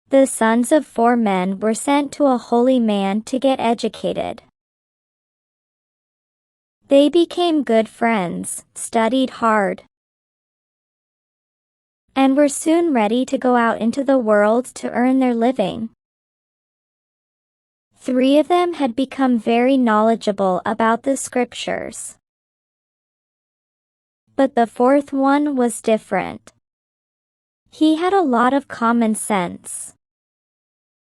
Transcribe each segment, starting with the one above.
The sons of 4 men were sent to a holy man to get educated. They became good friends, studied hard, and were soon ready to go out into the world to earn their living. 3 of them had become very knowledgeable about the scriptures. But the 4th one was different. He had a lot of common sense,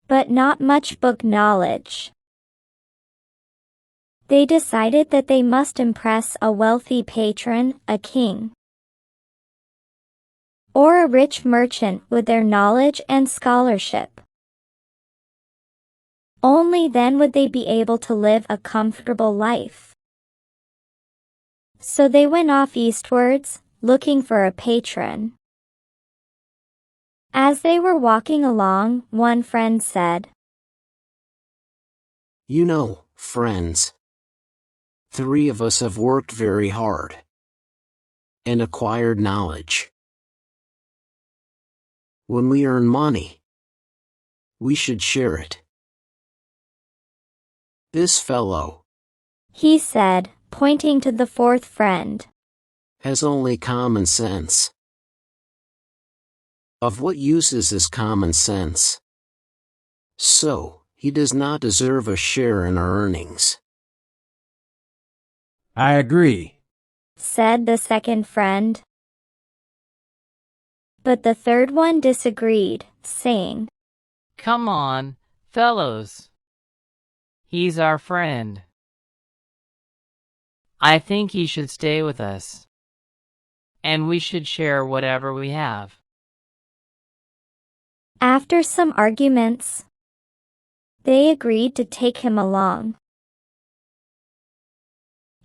but not much book knowledge. They decided that they must impress a wealthy patron, a king, or a rich merchant with their knowledge and scholarship. Only then would they be able to live a comfortable life. So they went off eastwards, looking for a patron. As they were walking along, one friend said, "You know, friends, 3 of us have worked very hard and acquired knowledge. When we earn money, we should share it. This fellow," he said, pointing to the 4th friend, "has only common sense. Of what use is his common sense? So, he does not deserve a share in our earnings." I agree, said the 2nd friend. But the 3rd one disagreed, saying, "Come on, fellows. He's our friend. I think he should stay with us, and we should share whatever we have." After some arguments, they agreed to take him along.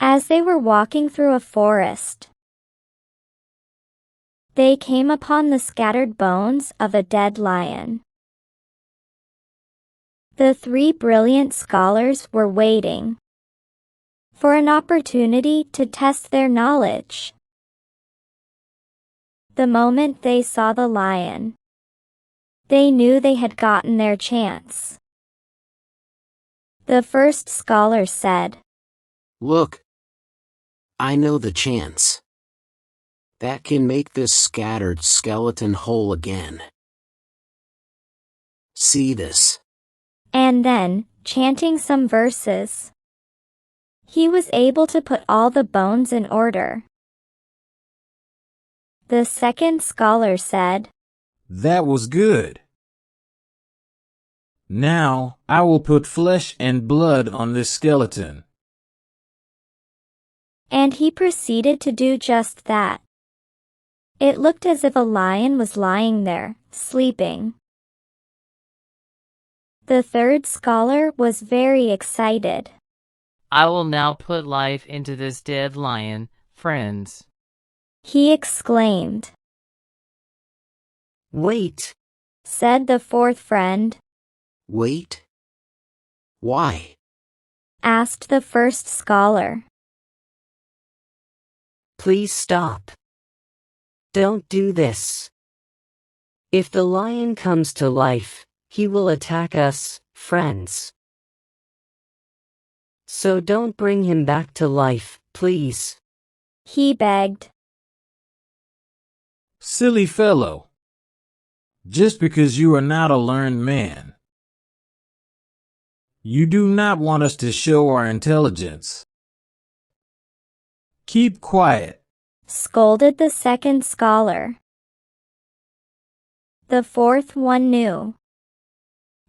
As they were walking through a forest, they came upon the scattered bones of a dead lion. The 3 brilliant scholars were waiting for an opportunity to test their knowledge. The moment they saw the lion, they knew they had gotten their chance. The first scholar said, "Look, I know the chance that can make this scattered skeleton whole again. See this." And then, chanting some verses, he was able to put all the bones in order. The second scholar said, that was good. Now, I will put flesh and blood on this skeleton. And he proceeded to do just that. It looked as if a lion was lying there, sleeping. The third scholar was very excited. "I will now put life into this dead lion, friends," he exclaimed. "Wait," said the fourth friend. "Wait? Why?" asked the first scholar. "Please stop. Don't do this. If the lion comes to life, he will attack us, friends. So don't bring him back to life, please," he begged. Silly fellow. Just because you are not a learned man, you do not want us to show our intelligence. Keep quiet, scolded the second scholar. The fourth one knew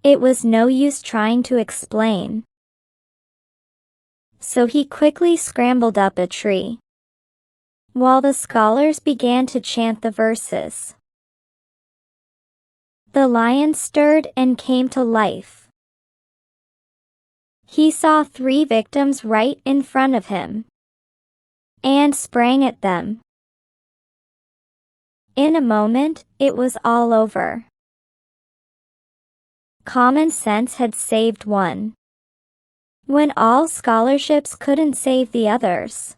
it was no use trying to explain. So he quickly scrambled up a tree, while the scholars began to chant the verses. The lion stirred and came to life. He saw 3 victims right in front of him, and sprang at them. In a moment, it was all over. Common sense had saved one, when all scholarships couldn't save the others.